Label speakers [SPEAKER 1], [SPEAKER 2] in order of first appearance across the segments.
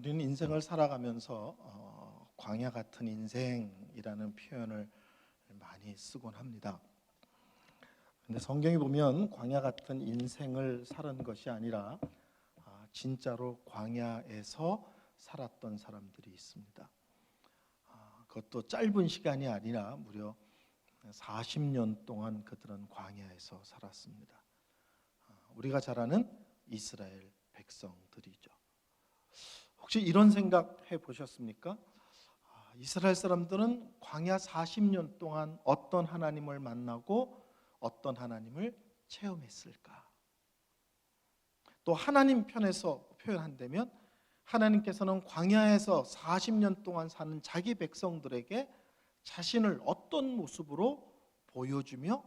[SPEAKER 1] 우리는 인생을 살아가면서 광야 같은 인생이라는 표현을 많이 쓰곤 합니다. 근데 성경에 보면 광야 같은 인생을 살은 것이 아니라 진짜로 광야에서 살았던 사람들이 있습니다. 그것도 짧은 시간이 아니라 무려 40년 동안 그들은 광야에서 살았습니다. 우리가 잘 아는 이스라엘 백성들이죠. 혹시 이런 생각 해보셨습니까? 이스라엘 사람들은 광야 40년 동안 어떤 하나님을 만나고 어떤 하나님을 체험했을까? 또 하나님 편에서 표현한다면 하나님께서는 광야에서 40년 동안 사는 자기 백성들에게 자신을 어떤 모습으로 보여주며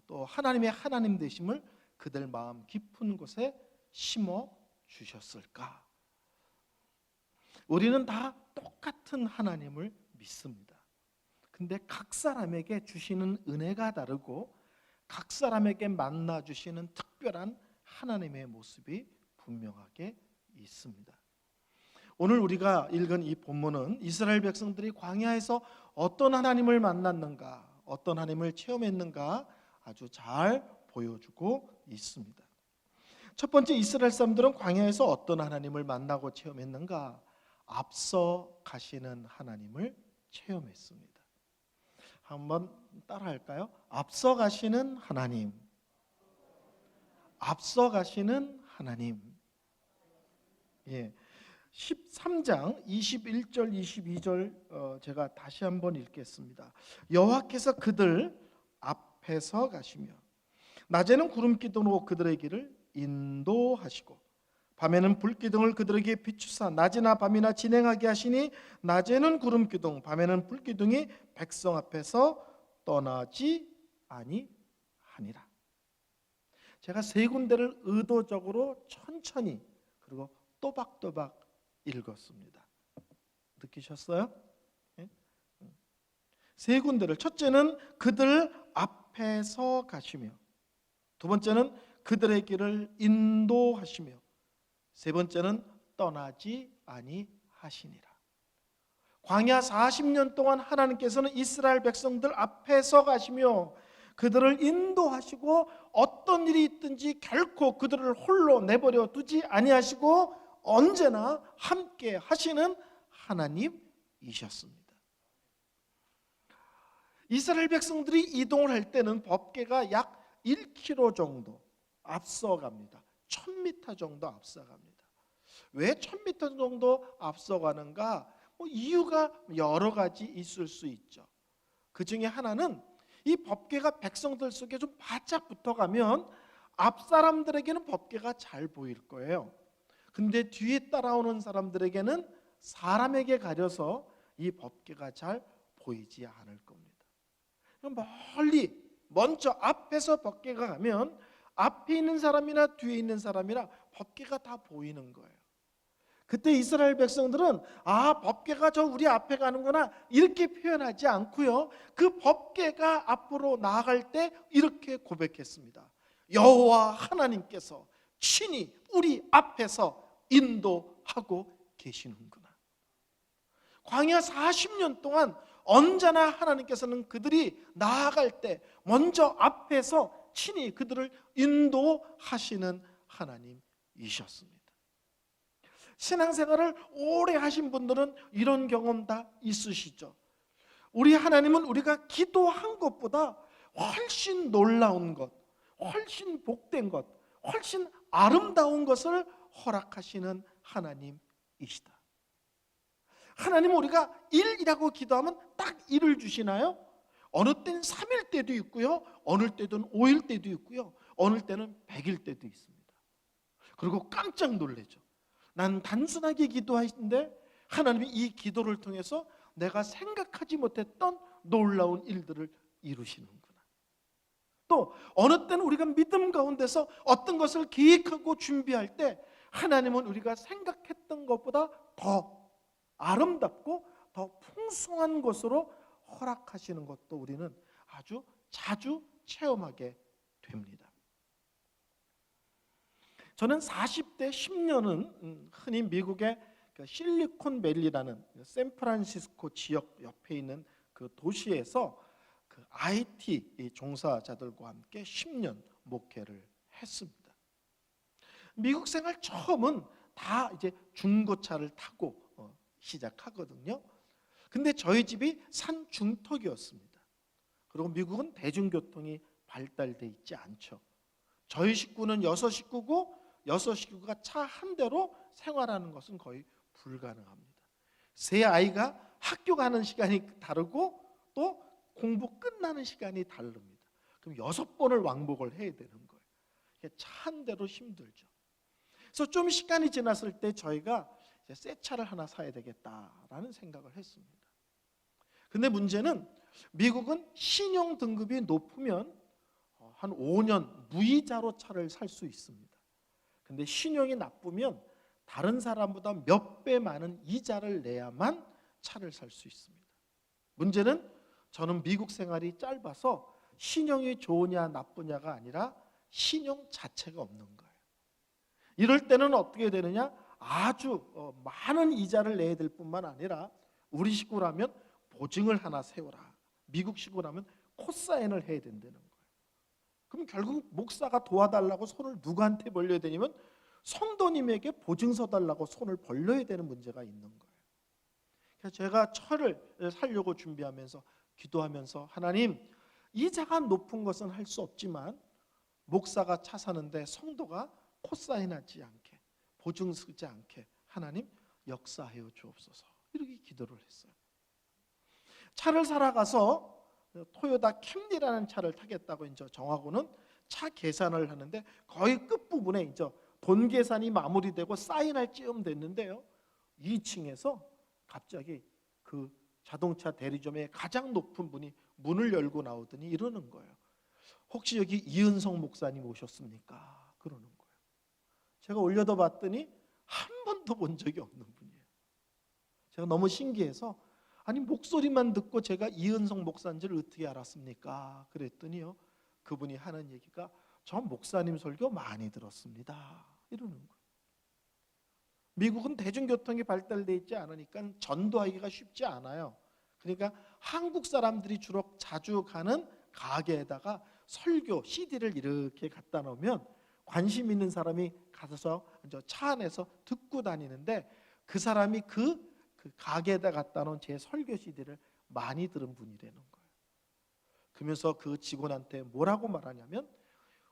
[SPEAKER 1] 또 하나님의 하나님 되심을 그들 마음 깊은 곳에 심어 주셨을까? 우리는 다 똑같은 하나님을 믿습니다. 근데 각 사람에게 주시는 은혜가 다르고 각 사람에게 만나 주시는 특별한 하나님의 모습이 분명하게 있습니다. 오늘 우리가 읽은 이 본문은 이스라엘 백성들이 광야에서 어떤 하나님을 만났는가, 어떤 하나님을 체험했는가 아주 잘 보여주고 있습니다. 첫 번째, 이스라엘 사람들은 광야에서 어떤 하나님을 만나고 체험했는가? 앞서 가시는 하나님을 체험했습니다. 한번 따라할까요? 앞서 가시는 하나님, 앞서 가시는 하나님. 13장 21절 22절 제가 다시 한번 읽겠습니다. 여호와께서 그들 앞에서 가시며 낮에는 구름 기둥으로 그들의 길을 인도하시고 밤에는 불기둥을 그들에게 비추사 낮이나 밤이나 진행하게 하시니 낮에는 구름 기둥 밤에는 불기둥이 백성 앞에서 떠나지 아니하니라. 제가 세 군데를 의도적으로 천천히 그리고 또박또박 읽었습니다. 느끼셨어요? 세 군데를, 첫째는 그들 앞에서 가시며, 두 번째는 그들의 길을 인도하시며, 세 번째는 떠나지 아니하시니라. 광야 40년 동안 하나님께서는 이스라엘 백성들 앞에서 가시며 그들을 인도하시고 어떤 일이 있든지 결코 그들을 홀로 내버려 두지 아니하시고 언제나 함께 하시는 하나님이셨습니다. 이스라엘 백성들이 이동을 할 때는 법궤가 약 1km 정도 앞서갑니다. 1000m 정도 앞서갑니다. 왜 1000m 정도 앞서가는가? 이유가 여러 가지 있을 수 있죠. 그 중에 하나는 이 법궤가 백성들 속에 좀 바짝 붙어가면 앞 사람들에게는 법궤가 잘 보일 거예요. 근데 뒤에 따라오는 사람들에게는 사람에게 가려서 이 법궤가 잘 보이지 않을 겁니다. 멀리 먼저 앞에서 법궤가 가면 앞에 있는 사람이나 뒤에 있는 사람이나 법궤가 다 보이는 거예요. 그때 이스라엘 백성들은 법궤가 저 우리 앞에 가는구나 이렇게 표현하지 않고요, 그 법궤가 앞으로 나아갈 때 이렇게 고백했습니다. 여호와 하나님께서 친히 우리 앞에서 인도하고 계시는구나. 광야 40년 동안 언제나 하나님께서는 그들이 나아갈 때 먼저 앞에서 친히 그들을 인도하시는 하나님이셨습니다. 신앙생활을 오래 하신 분들은 이런 경험 다 있으시죠. 우리 하나님은 우리가 기도한 것보다 훨씬 놀라운 것, 훨씬 복된 것, 훨씬 아름다운 것을 허락하시는 하나님이시다. 하나님은 우리가 1이라고 기도하면 딱 1을 주시나요? 어느 때는 3일 때도 있고요, 어느 때는 5일 때도 있고요, 어느 때는 100일 때도 있습니다. 그리고 깜짝 놀라죠. 난 단순하게 기도하시는데 하나님이 이 기도를 통해서 내가 생각하지 못했던 놀라운 일들을 이루시는구나. 또 어느 때는 우리가 믿음 가운데서 어떤 것을 계획하고 준비할 때 하나님은 우리가 생각했던 것보다 더 아름답고 더 풍성한 것으로 허락하시는 것도 우리는 아주 자주 체험하게 됩니다. 저는 40대 10년은 흔히 미국의 그 실리콘밸리라는 샌프란시스코 지역 옆에 있는 그 도시에서 그 IT 종사자들과 함께 10년 목회를 했습니다. 미국 생활 처음은 다 이제 중고차를 타고 시작하거든요. 근데 저희 집이 산 중턱이었습니다. 그리고 미국은 대중교통이 발달돼 있지 않죠. 저희 식구는 6식구고 6식구가 차 한 대로 생활하는 것은 거의 불가능합니다. 세 아이가 학교 가는 시간이 다르고 또 공부 끝나는 시간이 다릅니다. 그럼 6번을 왕복을 해야 되는 거예요. 차 한 대로 힘들죠. 그래서 좀 시간이 지났을 때 저희가 이제 새 차를 하나 사야 되겠다라는 생각을 했습니다. 근데 문제는 미국은 신용 등급이 높으면 한 5년 무이자로 차를 살 수 있습니다. 근데 신용이 나쁘면 다른 사람보다 몇 배 많은 이자를 내야만 차를 살 수 있습니다. 문제는 저는 미국 생활이 짧아서 신용이 좋으냐 나쁘냐가 아니라 신용 자체가 없는 거예요. 이럴 때는 어떻게 되느냐? 아주 많은 이자를 내야 될 뿐만 아니라 우리 식구라면 보증을 하나 세워라. 미국 식구라면 코사인을 해야 된다는 거예요. 그럼 결국 목사가 도와달라고 손을 누구한테 벌려야 되냐면 성도님에게 보증서 달라고 손을 벌려야 되는 문제가 있는 거예요. 그래서 제가 차를 사려고 준비하면서 기도하면서 하나님, 이자가 높은 것은 할 수 없지만 목사가 차 사는데 성도가 코사인하지 않게 보증 쓰지 않게 하나님 역사하여 주옵소서, 이렇게 기도를 했어요. 차를 사러 가서 토요타 캠리라는 차를 타겠다고 이제 정하고는 차 계산을 하는데 거의 끝부분에 이제 돈 계산이 마무리되고 사인할 즈음 됐는데요, 2층에서 갑자기 그 자동차 대리점의 가장 높은 분이 문을 열고 나오더니 이러는 거예요. 혹시 여기 이은성 목사님 오셨습니까? 그러는 거예요. 제가 올려다 봤더니 한 번도 본 적이 없는 분이에요. 제가 너무 신기해서 아니 목소리만 듣고 제가 이은성 목사인지를 어떻게 알았습니까? 그랬더니요, 그분이 하는 얘기가 저 목사님 설교 많이 들었습니다, 이러는 거예요. 미국은 대중교통이 발달되어 있지 않으니까 전도하기가 쉽지 않아요. 그러니까 한국 사람들이 주로 자주 가는 가게에다가 설교 CD를 이렇게 갖다 놓으면 관심 있는 사람이 가서 차 안에서 듣고 다니는데 그 사람이 그 가게에다 갖다 놓은 제 설교 CD를 많이 들은 분이라는 거예요. 그러면서 그 직원한테 뭐라고 말하냐면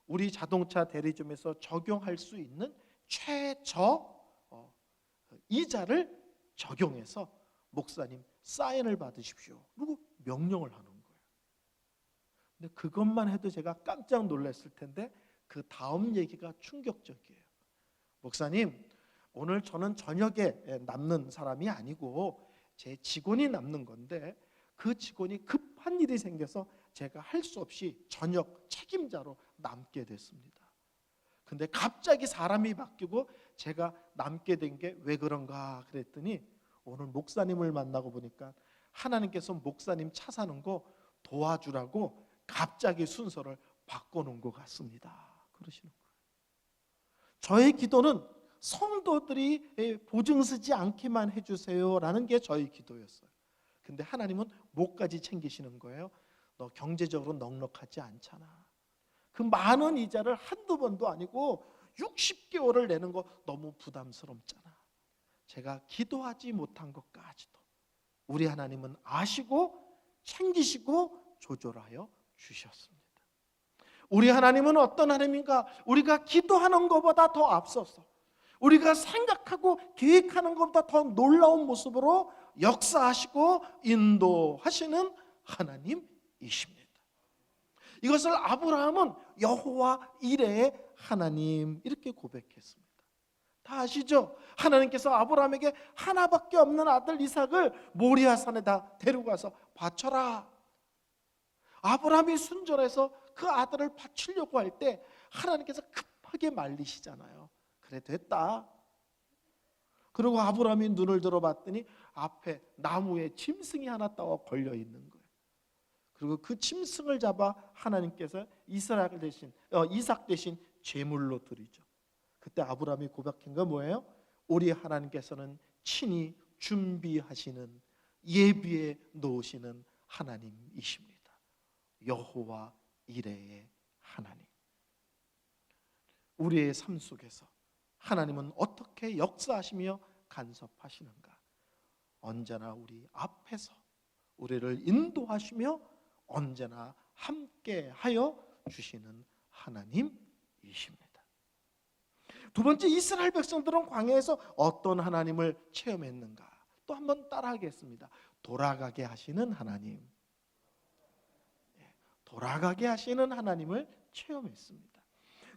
[SPEAKER 1] 우리 자동차 대리점에서 적용할 수 있는 최저 이자를 적용해서 목사님 사인을 받으십시오, 그리고 명령을 하는 거예요. 근데 그것만 해도 제가 깜짝 놀랐을 텐데 그 다음 얘기가 충격적이에요. 목사님, 오늘 저는 저녁에 남는 사람이 아니고 제 직원이 남는 건데 그 직원이 급한 일이 생겨서 제가 할 수 없이 저녁 책임자로 남게 됐습니다. 근데 갑자기 사람이 바뀌고 제가 남게 된 게 왜 그런가 그랬더니 오늘 목사님을 만나고 보니까 하나님께서 목사님 차 사는 거 도와주라고 갑자기 순서를 바꿔놓은 것 같습니다, 그러시는 거예요. 저의 기도는 성도들이 보증 쓰지 않게만 해주세요라는 게 저희 기도였어요. 근데 하나님은 목까지 챙기시는 거예요. 너 경제적으로 넉넉하지 않잖아. 그 많은 이자를 한두 번도 아니고 60개월을 내는 거 너무 부담스럽잖아. 제가 기도하지 못한 것까지도 우리 하나님은 아시고 챙기시고 조절하여 주셨습니다. 우리 하나님은 어떤 하나님인가? 우리가 기도하는 것보다 더 앞서서 우리가 생각하고 계획하는 것보다 더 놀라운 모습으로 역사하시고 인도하시는 하나님이십니다. 이것을 아브라함은 여호와 이레의 하나님 이렇게 고백했습니다. 다 아시죠? 하나님께서 아브라함에게 하나밖에 없는 아들 이삭을 모리아산에다 데려가서 바쳐라. 아브라함이 순전해서 그 아들을 바치려고 할 때 하나님께서 급하게 말리시잖아요. 그래 됐다. 그리고 아브라함이 눈을 들어봤더니 앞에 나무에 짐승이 하나 따와 걸려 있는 거예요. 그리고 그 짐승을 잡아 하나님께서 이삭 대신 제물로 드리죠. 그때 아브라함이 고백한 건 뭐예요? 우리 하나님께서는 친히 준비하시는, 예비해 놓으시는 하나님이십니다. 여호와 이레의 하나님. 우리의 삶 속에서 하나님은 어떻게 역사하시며 간섭하시는가? 언제나 우리 앞에서 우리를 인도하시며 언제나 함께하여 주시는 하나님이십니다. 두 번째, 이스라엘 백성들은 광야에서 어떤 하나님을 체험했는가? 또 한번 따라하겠습니다. 돌아가게 하시는 하나님. 돌아가게 하시는 하나님을 체험했습니다.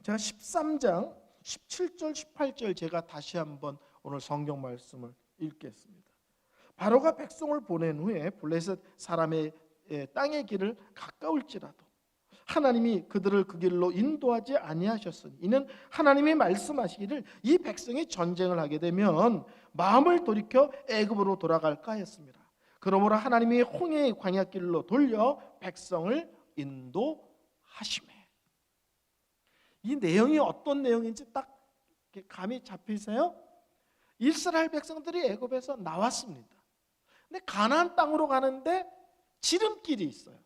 [SPEAKER 1] 제가 13장 17절 18절 제가 다시 한번 오늘 성경 말씀을 읽겠습니다. 바로가 백성을 보낸 후에 블레셋 사람의 땅의 길을 가까울지라도 하나님이 그들을 그 길로 인도하지 아니하셨으니 이는 하나님이 말씀하시기를 이 백성이 전쟁을 하게 되면 마음을 돌이켜 애굽으로 돌아갈까 했습니다. 그러므로 하나님이 홍해의 광야길로 돌려 백성을 인도하시매. 이 내용이 어떤 내용인지 딱 감이 잡히세요? 이스라엘 백성들이 애굽에서 나왔습니다. 근데 가나안 땅으로 가는데 지름길이 있어요.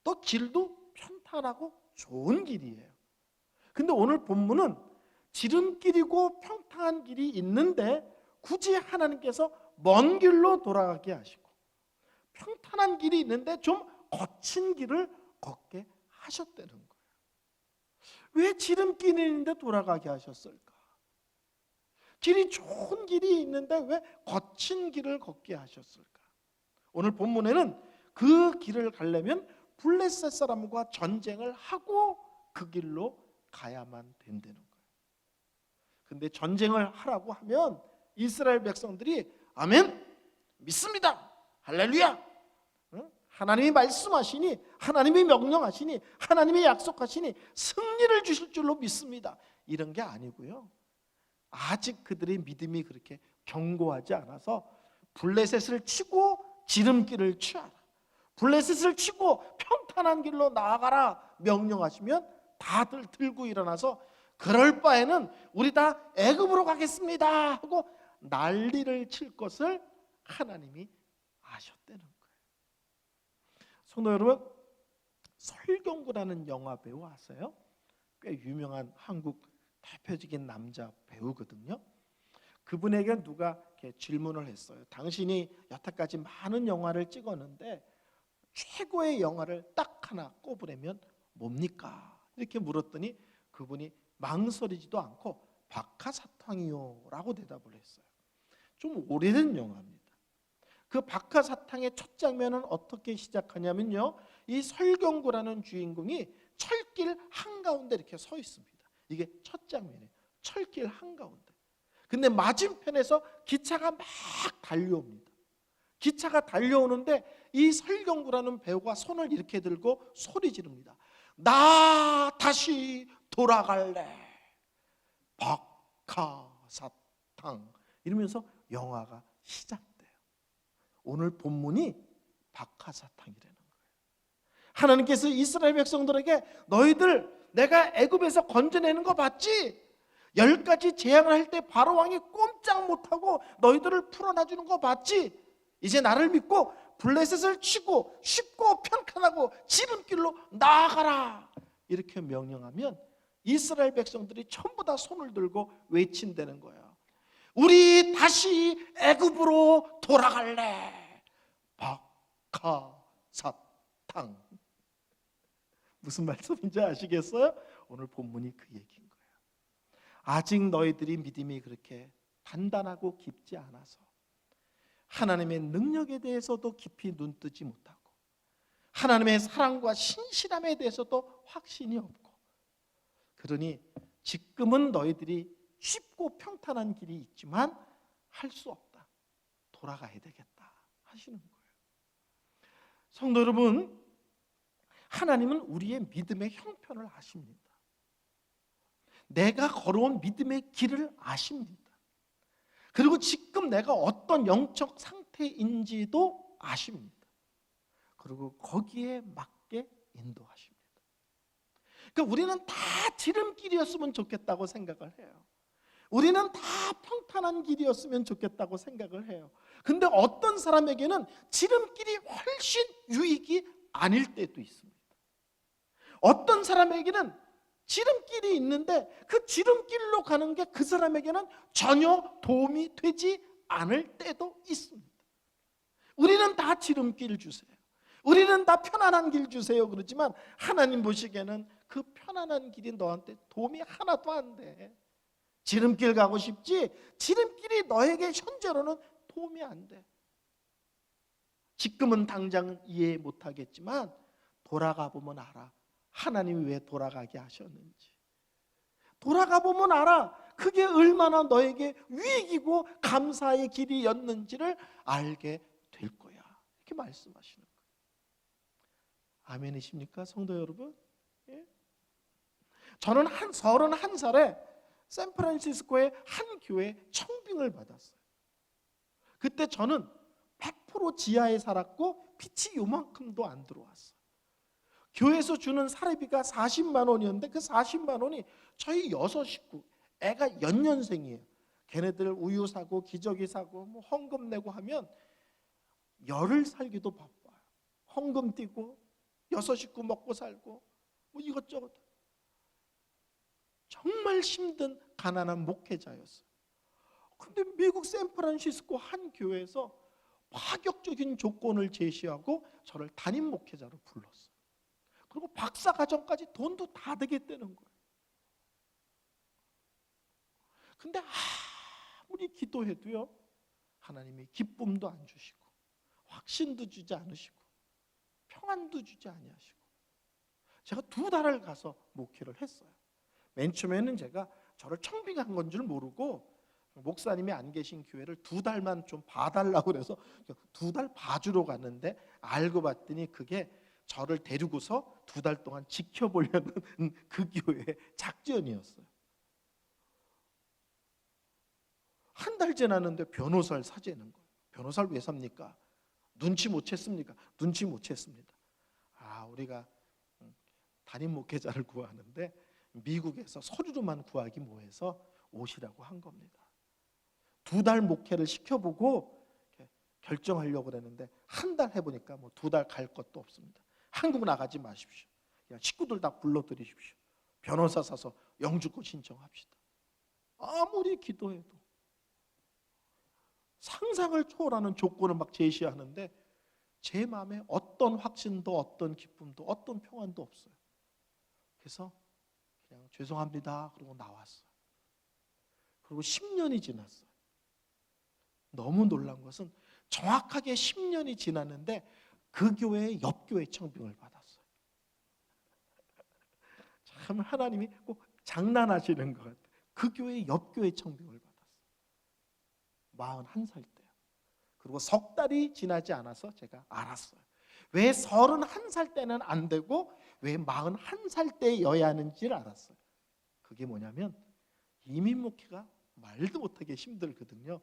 [SPEAKER 1] 또 길도 평탄하고 좋은 길이에요. 근데 오늘 본문은 지름길이고 평탄한 길이 있는데 굳이 하나님께서 먼 길로 돌아가게 하시고 평탄한 길이 있는데 좀 거친 길을 걷게 하셨다는 거예요. 왜 지름길이 있는데 돌아가게 하셨을까? 길이 좋은 길이 있는데 왜 거친 길을 걷게 하셨을까? 오늘 본문에는 그 길을 가려면 블레셋 사람과 전쟁을 하고 그 길로 가야만 된다는 거예요. 근데 전쟁을 하라고 하면 이스라엘 백성들이 아멘, 믿습니다, 할렐루야, 하나님이 말씀하시니, 하나님이 명령하시니, 하나님이 약속하시니 승리를 주실 줄로 믿습니다, 이런 게 아니고요. 아직 그들의 믿음이 그렇게 견고하지 않아서 블레셋을 치고 지름길을 취하라, 블레셋을 치고 평탄한 길로 나아가라 명령하시면 다들 들고 일어나서 그럴 바에는 우리 다 애굽으로 가겠습니다 하고 난리를 칠 것을 하나님이 아셨다는 거예요. 성도 여러분, 설경구라는 영화 배우 아세요? 꽤 유명한 한국 대표적인 남자 배우거든요. 그분에게 누가 이렇게 질문을 했어요. 당신이 여태까지 많은 영화를 찍었는데 최고의 영화를 딱 하나 꼽으려면 뭡니까? 이렇게 물었더니 그분이 망설이지도 않고 박하사탕이요 라고 대답을 했어요. 좀 오래된 영화입니다. 그 박하사탕의 첫 장면은 어떻게 시작하냐면요, 이 설경구라는 주인공이 철길 한가운데 이렇게 서 있습니다. 이게 첫 장면이에요. 철길 한가운데. 근데 맞은편에서 기차가 막 달려옵니다. 기차가 달려오는데 이 설경구라는 배우가 손을 이렇게 들고 소리 지릅니다. 나 다시 돌아갈래, 박하사탕, 이러면서 영화가 시작돼요. 오늘 본문이 박하사탕이라는 거예요. 하나님께서 이스라엘 백성들에게 너희들 내가 애굽에서 건져내는 거 봤지? 10가지 재앙을 할 때 바로 왕이 꼼짝 못하고 너희들을 풀어놔주는 거 봤지? 이제 나를 믿고 블레셋을 치고 쉽고 평탄하고 지름길로 나아가라, 이렇게 명령하면 이스라엘 백성들이 전부 다 손을 들고 외친다는 거예요. 우리 다시 애굽으로 돌아갈래, 박하사탕. 무슨 말씀인지 아시겠어요? 오늘 본문이 그 얘기인 거예요. 아직 너희들이 믿음이 그렇게 단단하고 깊지 않아서 하나님의 능력에 대해서도 깊이 눈뜨지 못하고 하나님의 사랑과 신실함에 대해서도 확신이 없고, 그러니 지금은 너희들이 쉽고 평탄한 길이 있지만 할 수 없다, 돌아가야 되겠다 하시는 거예요. 성도 여러분, 하나님은 우리의 믿음의 형편을 아십니다. 내가 걸어온 믿음의 길을 아십니다. 그리고 지금 내가 어떤 영적 상태인지도 아십니다. 그리고 거기에 맞게 인도하십니다. 그러니까 우리는 다 지름길이었으면 좋겠다고 생각을 해요. 우리는 다 평탄한 길이었으면 좋겠다고 생각을 해요. 근데 어떤 사람에게는 지름길이 훨씬 유익이 아닐 때도 있습니다. 어떤 사람에게는 지름길이 있는데 그 지름길로 가는 게 그 사람에게는 전혀 도움이 되지 않을 때도 있습니다. 우리는 다 지름길 주세요. 우리는 다 편안한 길 주세요. 그러지만 하나님 보시기에는 그 편안한 길이 너한테 도움이 하나도 안 돼. 지름길 가고 싶지? 지름길이 너에게 현재로는 도움이 안 돼. 지금은 당장 이해 못하겠지만 돌아가 보면 알아. 하나님이 왜 돌아가게 하셨는지. 돌아가 보면 알아. 그게 얼마나 너에게 유익이고 감사의 길이었는지를 알게 될 거야. 이렇게 말씀하시는 거예요. 아멘이십니까, 성도 여러분? 예? 저는 31살에 샌프란시스코의 한 교회에 청빙을 받았어요. 그때 저는 100% 지하에 살았고 빛이 요만큼도 안 들어왔어요. 교회에서 주는 사례비가 40만 원이었는데 그 40만 원이 저희 6식구, 애가 연년생이에요. 걔네들 우유 사고 기저귀 사고 뭐 헌금 내고 하면 열을 살기도 바빠요. 헌금 띄고 6식구 먹고 살고 뭐 이것저것. 정말 힘든 가난한 목회자였어요. 근데 미국 샌프란시스코 한 교회에서 파격적인 조건을 제시하고 저를 담임 목회자로 불렀어요. 그리고 박사 과정까지 돈도 다 되겠다는 거예요. 근데 아무리 기도해도요, 하나님이 기쁨도 안 주시고 확신도 주지 않으시고 평안도 주지 아니하시고, 제가 2달을 가서 목회를 했어요. 맨 처음에는 제가 저를 청빙한 건 줄 모르고 목사님이 안 계신 교회를 2달만 좀 봐달라고 그래서 2달 봐주러 갔는데 알고 봤더니 그게 저를 데리고서 2달 동안 지켜보려는 그 교회의 작전이었어요. 한 달 지났는데 변호사를 사재는 거예요. 변호사를 왜 삽니까? 눈치 못 챘습니까? 눈치 못 챘습니다. 우리가 담임 목회자를 구하는데 미국에서 서류로만 구하기 뭐해서 오시라고 한 겁니다. 2달 목회를 시켜보고 결정하려고 그랬는데 한 달 해보니까 뭐 2달 갈 것도 없습니다. 한국 나가지 마십시오. 그냥 식구들 다 불러들이십시오. 변호사 사서 영주권 신청합시다. 아무리 기도해도 상상을 초월하는 조건을 막 제시하는데 제 마음에 어떤 확신도 어떤 기쁨도 어떤 평안도 없어요. 그래서 그냥 죄송합니다 그러고 나왔어요. 그리고 10년이 지났어요. 너무 놀란 것은 정확하게 10년이 지났는데 그 교회의 옆 교회 청빙을 받았어요. 참 하나님이 꼭 장난하시는 것 같아요. 그 교회의 옆 교회 청빙을 받았어요. 41살 때요. 그리고 석 달이 지나지 않아서 제가 알았어요. 왜 31살 때는 안 되고 왜 41살 때여야 하는지를 알았어요. 그게 뭐냐면 이민 목회가 말도 못하게 힘들거든요.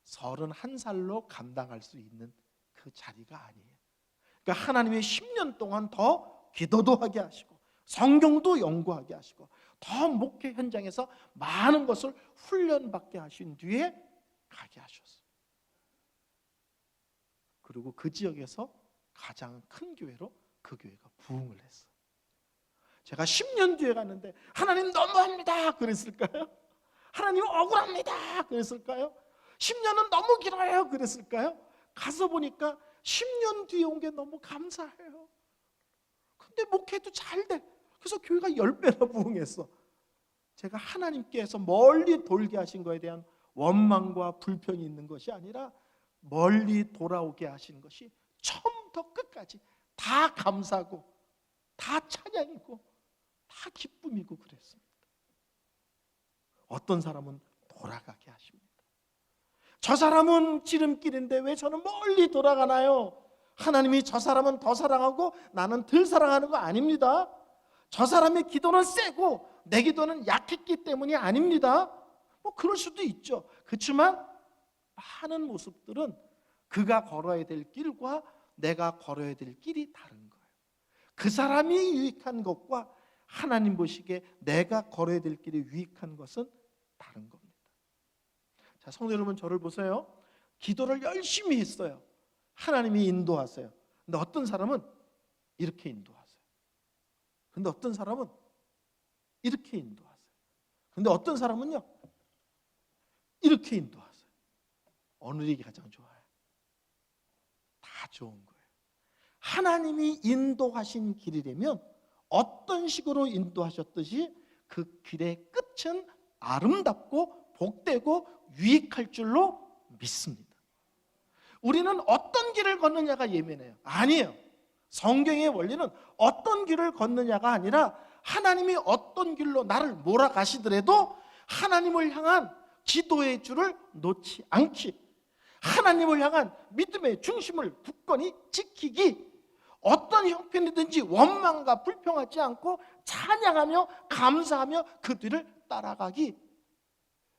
[SPEAKER 1] 31살로 감당할 수 있는 그 자리가 아니에요. 그러니까 하나님의 10년 동안 더 기도도 하게 하시고 성경도 연구하게 하시고 더 목회 현장에서 많은 것을 훈련받게 하신 뒤에 가게 하셨어요. 그리고 그 지역에서 가장 큰 교회로 그 교회가 부흥을 했어요. 제가 10년 뒤에 갔는데 하나님 너무합니다 그랬을까요? 하나님 억울합니다 그랬을까요? 10년은 너무 길어요 그랬을까요? 가서 보니까 10년 뒤에 온 게 너무 감사해요. 근데 목회도 잘 돼. 그래서 교회가 10배나 부흥했어. 제가 하나님께서 멀리 돌게 하신 거에 대한 원망과 불평이 있는 것이 아니라 멀리 돌아오게 하신 것이 처음부터 끝까지 다 감사고 다 찬양이고 다 기쁨이고 그랬습니다. 어떤 사람은 돌아가게 하십니다. 저 사람은 지름길인데 왜 저는 멀리 돌아가나요? 하나님이 저 사람은 더 사랑하고 나는 덜 사랑하는 거 아닙니다. 저 사람의 기도는 세고 내 기도는 약했기 때문이 아닙니다. 뭐 그럴 수도 있죠. 그렇지만 많은 모습들은 그가 걸어야 될 길과 내가 걸어야 될 길이 다른 거예요. 그 사람이 유익한 것과 하나님 보시기에 내가 걸어야 될 길이 유익한 것은 다른 겁니다. 자, 성도 여러분, 저를 보세요. 기도를 열심히 했어요. 하나님이 인도하세요. 근데 어떤 사람은 이렇게 인도하세요. 근데 어떤 사람은 이렇게 인도하세요. 근데 어떤 사람은요, 이렇게 인도하세요. 어느 일이 가장 좋아요? 다 좋은 거예요. 하나님이 인도하신 길이라면 어떤 식으로 인도하셨듯이 그 길의 끝은 아름답고 복되고 유익할 줄로 믿습니다. 우리는 어떤 길을 걷느냐가 예민해요. 아니에요. 성경의 원리는 어떤 길을 걷느냐가 아니라 하나님이 어떤 길로 나를 몰아가시더라도 하나님을 향한 기도의 줄을 놓지 않기, 하나님을 향한 믿음의 중심을 굳건히 지키기, 어떤 형편이든지 원망과 불평하지 않고 찬양하며 감사하며 그 뒤를 따라가기.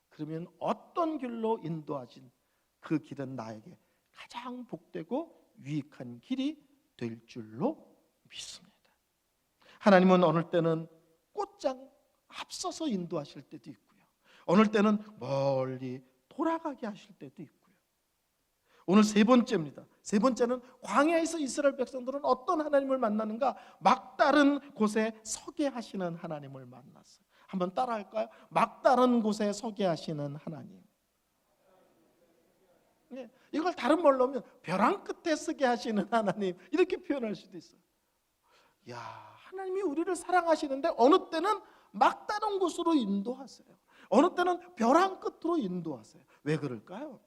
[SPEAKER 1] 그러면 어떤 길로 인도하신 그 길은 나에게 가장 복되고 유익한 길이 될 줄로 믿습니다. 하나님은 어느 때는 곧장 앞서서 인도하실 때도 있고요, 어느 때는 멀리 돌아가게 하실 때도 있고요. 오늘 세 번째입니다. 세 번째는 광야에서 이스라엘 백성들은 어떤 하나님을 만나는가? 막다른 곳에 서게 하시는 하나님을 만났어요. 한번 따라할까요? 막다른 곳에 서게 하시는 하나님. 네, 이걸 다른 말로 하면 벼랑 끝에 서게 하시는 하나님, 이렇게 표현할 수도 있어요. 야, 하나님이 우리를 사랑하시는데 어느 때는 막다른 곳으로 인도하세요. 어느 때는 벼랑 끝으로 인도하세요. 왜 그럴까요?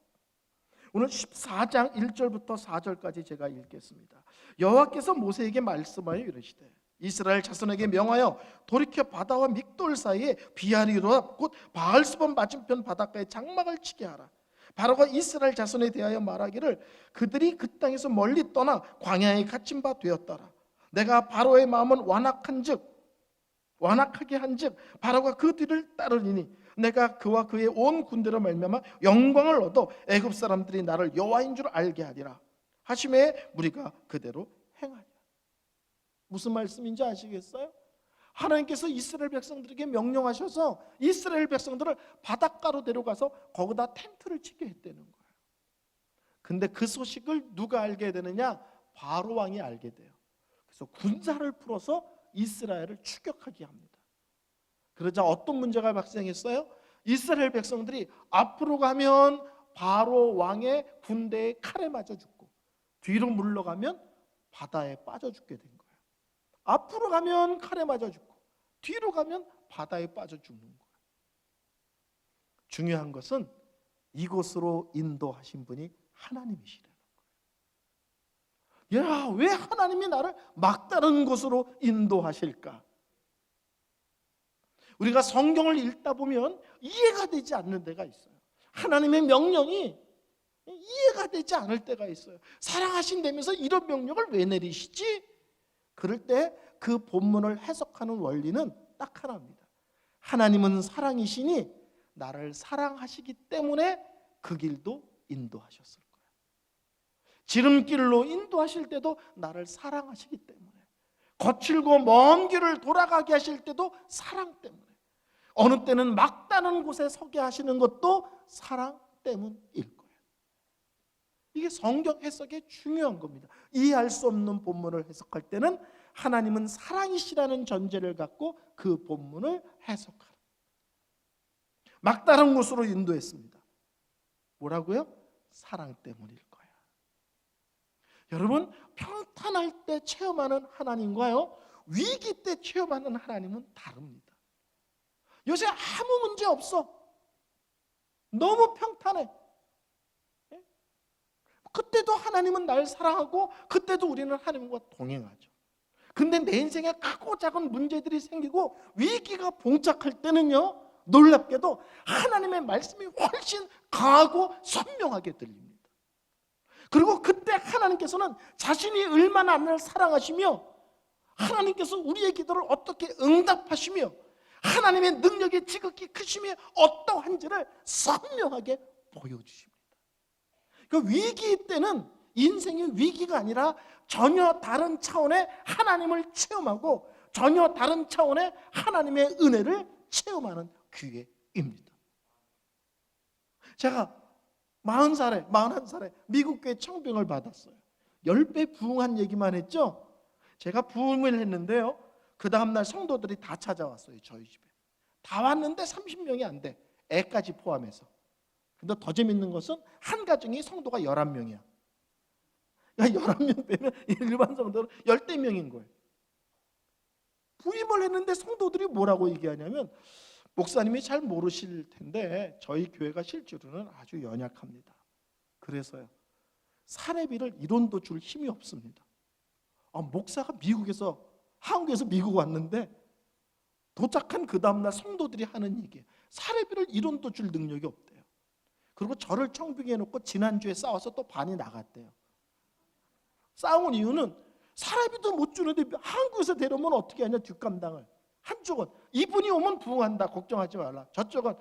[SPEAKER 1] 오늘 14장 1절부터 4절까지 제가 읽겠습니다. 여호와께서 모세에게 말씀하여 이르시되 이스라엘 자손에게 명하여 돌이켜 바다와 믹돌 사이에 비아리로와 곧 바알스본 맞은편 바닷가에 장막을 치게 하라. 바로가 이스라엘 자손에 대하여 말하기를 그들이 그 땅에서 멀리 떠나 광야에 갇힌 바 되었더라. 내가 바로의 마음은 완악하게 한즉 바로가 그 뒤를 따르리니 내가 그와 그의 온 군대로 말미암아 영광을 얻어 애굽 사람들이 나를 여호와인 줄 알게 하리라 하심에 무리가 그대로 행하리라. 무슨 말씀인지 아시겠어요? 하나님께서 이스라엘 백성들에게 명령하셔서 이스라엘 백성들을 바닷가로 데려가서 거기다 텐트를 치게 했다는 거예요. 근데 그 소식을 누가 알게 되느냐? 바로 왕이 알게 돼요. 그래서 군사를 풀어서 이스라엘을 추격하게 합니다. 그러자 어떤 문제가 발생했어요? 이스라엘 백성들이 앞으로 가면 바로 왕의 군대에 칼에 맞아 죽고, 뒤로 물러가면 바다에 빠져 죽게 된 거예요. 앞으로 가면 칼에 맞아 죽고, 뒤로 가면 바다에 빠져 죽는 거예요. 중요한 것은 이곳으로 인도하신 분이 하나님이시라는 거예요. 야, 왜 하나님이 나를 막다른 곳으로 인도하실까? 우리가 성경을 읽다 보면 이해가 되지 않는 데가 있어요. 하나님의 명령이 이해가 되지 않을 때가 있어요. 사랑하신다면서 이런 명령을 왜 내리시지? 그럴 때 그 본문을 해석하는 원리는 딱 하나입니다. 하나님은 사랑이시니 나를 사랑하시기 때문에 그 길도 인도하셨을 거예요. 지름길로 인도하실 때도 나를 사랑하시기 때문에, 거칠고 먼 길을 돌아가게 하실 때도 사랑 때문에, 어느 때는 막다른 곳에 서게 하시는 것도 사랑 때문일 거예요. 이게 성경 해석의 중요한 겁니다. 이해할 수 없는 본문을 해석할 때는 하나님은 사랑이시라는 전제를 갖고 그 본문을 해석하라. 막다른 곳으로 인도했습니다. 뭐라고요? 사랑 때문일 거야. 여러분, 평탄할 때 체험하는 하나님과요, 위기 때 체험하는 하나님은 다릅니다. 요새 아무 문제 없어. 너무 평탄해. 그때도 하나님은 날 사랑하고 그때도 우리는 하나님과 동행하죠. 근데 내 인생에 크고 작은 문제들이 생기고 위기가 봉착할 때는요, 놀랍게도 하나님의 말씀이 훨씬 강하고 선명하게 들립니다. 그리고 그때 하나님께서는 자신이 얼마나 나를 사랑하시며 하나님께서 우리의 기도를 어떻게 응답하시며 하나님의 능력이 지극히 크심이 어떠한지를 선명하게 보여주십니다. 그 위기 때는 인생의 위기가 아니라 전혀 다른 차원의 하나님을 체험하고 전혀 다른 차원의 하나님의 은혜를 체험하는 기회입니다. 제가 40살에 41살에 미국 교회 청빙을 받았어요. 10배 부흥한 얘기만 했죠. 제가 부흥을 했는데요, 그 다음날 성도들이 다 찾아왔어요. 저희 집에 다 왔는데 30명이 안 돼, 애까지 포함해서. 근데 더 재밌는 것은 한 가정이 성도가 11명이야. 그러니까 11명 빼면 일반 성도는 10대명인 거예요. 부임을 했는데 성도들이 뭐라고 얘기하냐면, 목사님이 잘 모르실 텐데 저희 교회가 실제로는 아주 연약합니다. 그래서요, 사례비를 1원도 줄 힘이 없습니다. 목사가 한국에서 미국 왔는데 도착한 그 다음날 성도들이 하는 얘기예요. 사례비를 1원도 줄 능력이 없대요. 그리고 저를 청빙해 놓고 지난주에 싸워서 또 반이 나갔대요. 싸운 이유는 사례비도 못 주는데 한국에서 데려오면 어떻게 하냐, 뒷감당을. 한쪽은 이분이 오면 부흥한다, 걱정하지 말라. 저쪽은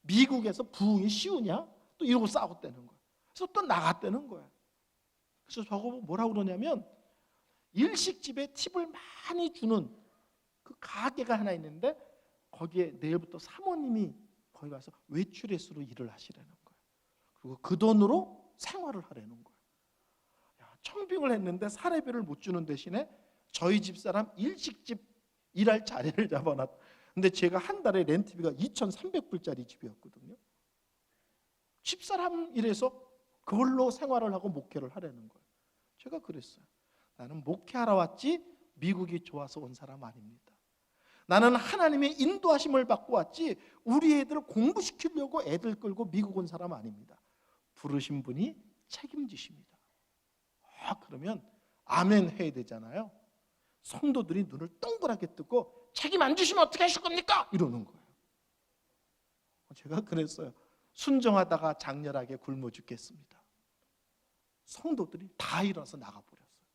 [SPEAKER 1] 미국에서 부흥이 쉬우냐, 또 이러고 싸웠다는 거예요. 그래서 또 나갔다는 거예요. 그래서 저거 뭐라고 그러냐면, 일식집에 팁을 많이 주는 그 가게가 하나 있는데 거기에 내일부터 사모님이 거기 가서 외출회수로 일을 하시라는 거예요. 그리고 그 돈으로 생활을 하라는 거예요. 청빙을 했는데 사례비를 못 주는 대신에 저희 집사람 일식집 일할 자리를 잡아놨. 근데 제가 한 달에 렌트비가 2,300불짜리 집이었거든요. 집사람 일해서 그걸로 생활을 하고 목회를 하라는 거예요. 제가 그랬어요. 나는 목회하러 왔지 미국이 좋아서 온 사람 아닙니다. 나는 하나님의 인도하심을 받고 왔지 우리 애들 공부시키려고 애들 끌고 미국 온 사람 아닙니다. 부르신 분이 책임지십니다. 그러면 아멘 해야 되잖아요. 성도들이 눈을 동그랗게 뜨고 책임 안 주시면 어떻게 하실 겁니까? 이러는 거예요. 제가 그랬어요. 순종하다가 장렬하게 굶어 죽겠습니다. 성도들이 다 일어나서 나가버렸어요.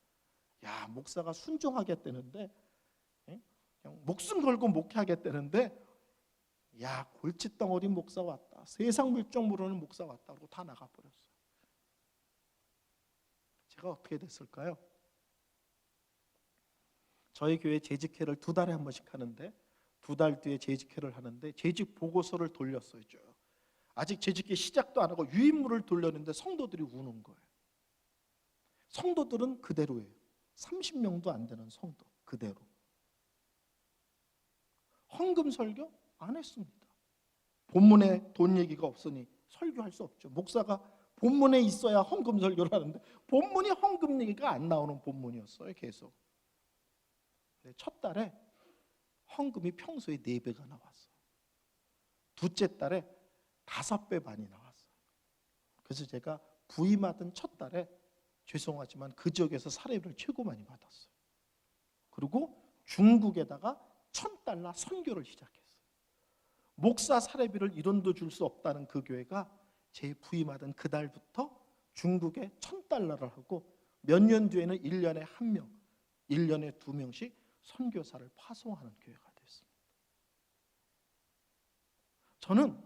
[SPEAKER 1] 야, 목사가 순종하겠다는데, 그냥 목숨 걸고 목회하겠다는데, 야, 골칫덩어리 목사 왔다, 세상 물정 모르는 목사 왔다 그러고 다 나가버렸어요. 제가 어떻게 됐을까요? 저희 교회 재직회를 2달에 한 번씩 하는데, 2달 뒤에 재직회를 하는데 재직 보고서를 돌렸어요. 아직 재직회 시작도 안 하고 유인물을 돌렸는데 성도들이 우는 거예요. 성도들은 그대로예요. 30명도 안 되는 성도 그대로. 헌금 설교 안 했습니다. 본문에 돈 얘기가 없으니 설교할 수 없죠. 목사가 본문에 있어야 헌금 설교를 하는데 본문이 헌금 얘기가 안 나오는 본문이었어요. 계속. 첫 달에 헌금이 평소에 4배가 나왔어요. 둘째 달에 5배 반이 나왔어요. 그래서 제가 부임하던 첫 달에 죄송하지만 그 지역에서 사례비를 최고 많이 받았어요. 그리고 중국에다가 $1,000 선교를 시작했어요. 목사 사례비를 1원도 줄 수 없다는 그 교회가 제 부임하던 그 달부터 중국에 $1,000를 하고 몇 년 뒤에는 1년에 1명, 1년에 2명씩 선교사를 파송하는 교회가 됐습니다. 저는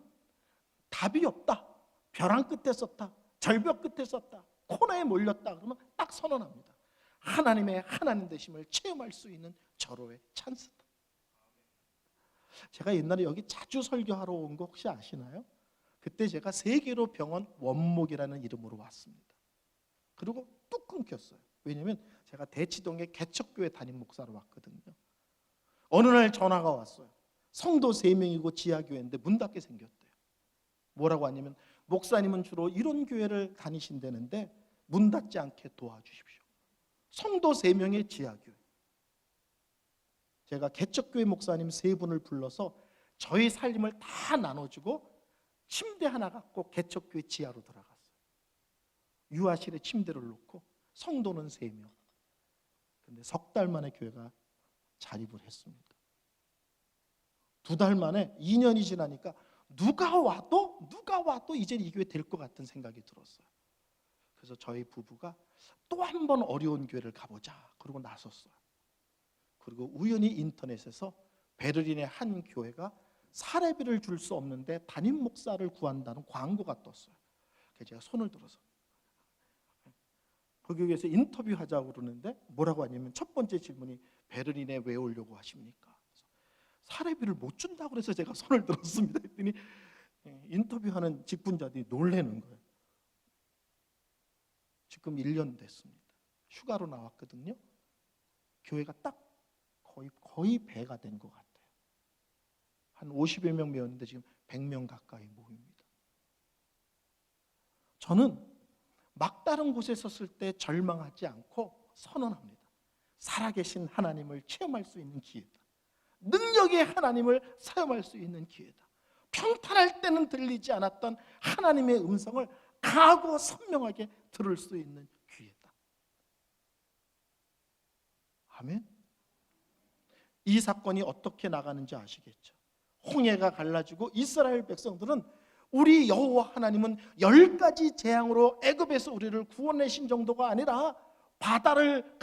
[SPEAKER 1] 답이 없다, 벼랑 끝에 썼다, 절벽 끝에 썼다, 코너에 몰렸다 그러면 딱 선언합니다. 하나님의 하나님 되심을 체험할 수 있는 절호의 찬스다. 제가 옛날에 여기 자주 설교하러 온 거 혹시 아시나요? 그때 제가 세계로 병원 원목이라는 이름으로 왔습니다. 그리고 뚝 끊겼어요. 왜냐하면 제가 대치동의 개척교회 담임 목사로 왔거든요. 어느 날 전화가 왔어요. 성도 3명이고 지하교회인데 문 닫게 생겼대요. 뭐라고 하냐면, 목사님은 주로 이런 교회를 다니신다는데 문 닫지 않게 도와주십시오. 성도 3명의 지하교회. 제가 개척교회 목사님 3분을 불러서 저희 살림을 다 나눠주고 침대 하나 갖고 개척교회 지하로 들어갔어요. 유아실에 침대를 놓고 성도는 3명. 근데 석 달 만에 교회가 자립을 했습니다. 2달 만에 2년이 지나니까 누가 와도 이제 이 교회 될 것 같은 생각이 들었어요. 그래서 저희 부부가 또 한 번 어려운 교회를 가보자 그러고 나섰어요. 그리고 우연히 인터넷에서 베를린의 한 교회가 사례비를 줄 수 없는데 담임 목사를 구한다는 광고가 떴어요. 그래서 제가 손을 들어서 그 교회에서 인터뷰하자고 그러는데 뭐라고 하냐면, 첫 번째 질문이 베를린에 왜 오려고 하십니까? 사례비를 못 준다고 그래서 제가 손을 들었습니다. 했더니 인터뷰하는 직분자들이 놀라는 거예요. 지금 1년 됐습니다. 휴가로 나왔거든요. 교회가 딱 거의 배가 된 것 같아요. 한 50여 명 모였는데 지금 100명 가까이 모입니다. 저는 막다른 곳에 섰을 때 절망하지 않고 선언합니다. 살아계신 하나님을 체험할 수 있는 기회다. 능력의 하나님을 사용할 수 있는 기회다. 평탄할 때는 들리지 않았던 하나님의 음성을 강하고 선명하게 들을 수 있는 기회다. 아멘. 이 사건이 어떻게 나가는지 아시겠죠? 홍해가 갈라지고 이스라엘 백성들은 우리 여호와 하나님은 10가지 재앙으로 애굽에서 우리를 구원내신 정도가 아니라 바다를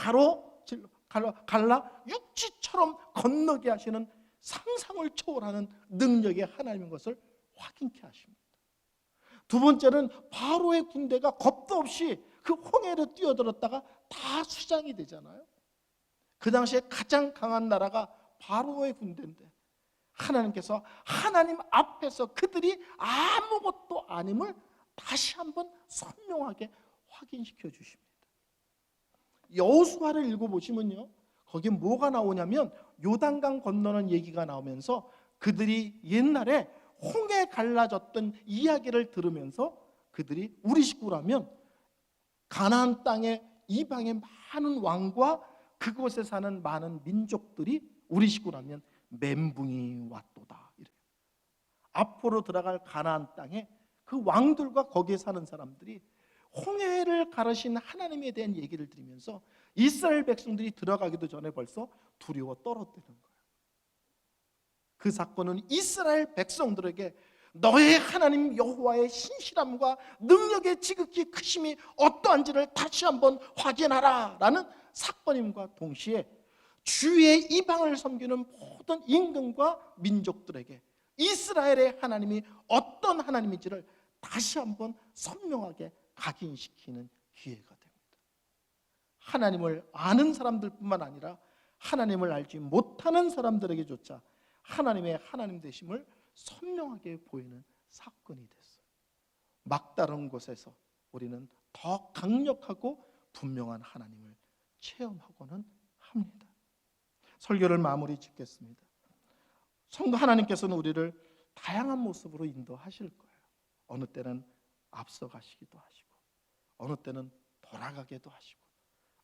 [SPEAKER 1] 갈라 육지처럼 건너게 하시는 상상을 초월하는 능력의 하나님인 것을 확인케 하십니다. 두 번째는 바로의 군대가 겁도 없이 그 홍해를 뛰어들었다가 다 수장이 되잖아요. 그 당시에 가장 강한 나라가 바로의 군대인데 하나님께서 하나님 앞에서 그들이 아무것도 아님을 다시 한번 선명하게 확인시켜 주십니다. 여호수아를 읽어보시면요, 거기에 뭐가 나오냐면 요단강 건너는 얘기가 나오면서 그들이 옛날에 홍해 갈라졌던 이야기를 들으면서 그들이 우리 식구라면 가나안 땅의 이방의 많은 왕과 그곳에 사는 많은 민족들이 우리 식구라면 멘붕이 왔도다. 이래요. 앞으로 들어갈 가나안 땅에 그 왕들과 거기에 사는 사람들이 홍해를 가르신 하나님에 대한 얘기를 들으면서 이스라엘 백성들이 들어가기도 전에 벌써 두려워 떨어뜨리는 거예요. 그 사건은 이스라엘 백성들에게 너의 하나님 여호와의 신실함과 능력의 지극히 크심이 어떠한지를 다시 한번 확인하라 라는 사건임과 동시에 주의 이방을 섬기는 모든 임금과 민족들에게 이스라엘의 하나님이 어떤 하나님인지를 다시 한번 선명하게 각인시키는 기회가 됩니다. 하나님을 아는 사람들뿐만 아니라 하나님을 알지 못하는 사람들에게조차 하나님의 하나님 되심을 선명하게 보이는 사건이 됐어요. 막다른 곳에서 우리는 더 강력하고 분명한 하나님을 체험하고는 합니다. 설교를 마무리 짓겠습니다. 성도 하나님께서는 우리를 다양한 모습으로 인도하실 거예요. 어느 때는 앞서가시기도 하시고, 어느 때는 돌아가게도 하시고,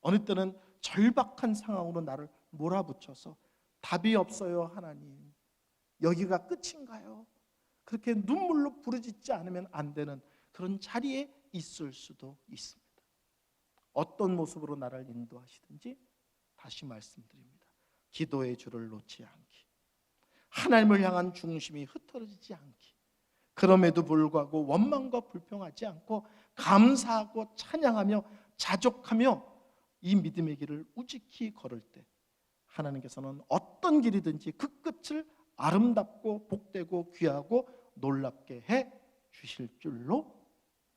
[SPEAKER 1] 어느 때는 절박한 상황으로 나를 몰아붙여서 답이 없어요 하나님, 여기가 끝인가요? 그렇게 눈물로 부르짖지 않으면 안 되는 그런 자리에 있을 수도 있습니다. 어떤 모습으로 나를 인도하시든지 다시 말씀드립니다. 기도의 줄을 놓지 않기, 하나님을 향한 중심이 흩어지지 않기, 그럼에도 불구하고 원망과 불평하지 않고 감사하고 찬양하며 자족하며 이 믿음의 길을 우직히 걸을 때 하나님께서는 어떤 길이든지 그 끝을 아름답고 복되고 귀하고 놀랍게 해 주실 줄로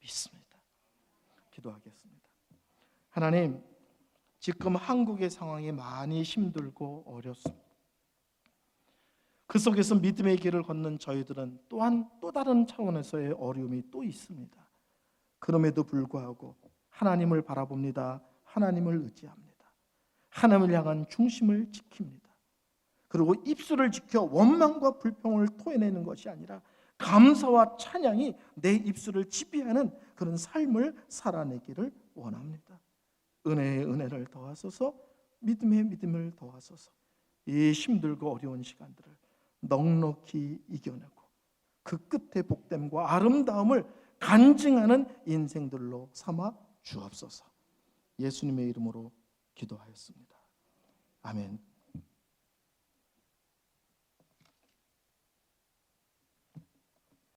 [SPEAKER 1] 믿습니다. 기도하겠습니다. 하나님, 지금 한국의 상황이 많이 힘들고 어렵습니다. 그 속에서 믿음의 길을 걷는 저희들은 또한 또 다른 차원에서의 어려움이 또 있습니다. 그럼에도 불구하고 하나님을 바라봅니다. 하나님을 의지합니다. 하나님을 향한 중심을 지킵니다. 그리고 입술을 지켜 원망과 불평을 토해내는 것이 아니라 감사와 찬양이 내 입술을 지배하는 그런 삶을 살아내기를 원합니다. 은혜의 은혜를 더하소서, 믿음의 믿음을 더하소서. 이 힘들고 어려운 시간들을 넉넉히 이겨내고 그 끝의 복됨과 아름다움을 간증하는 인생들로 삼아 주옵소서. 예수님의 이름으로 기도하였습니다. 아멘.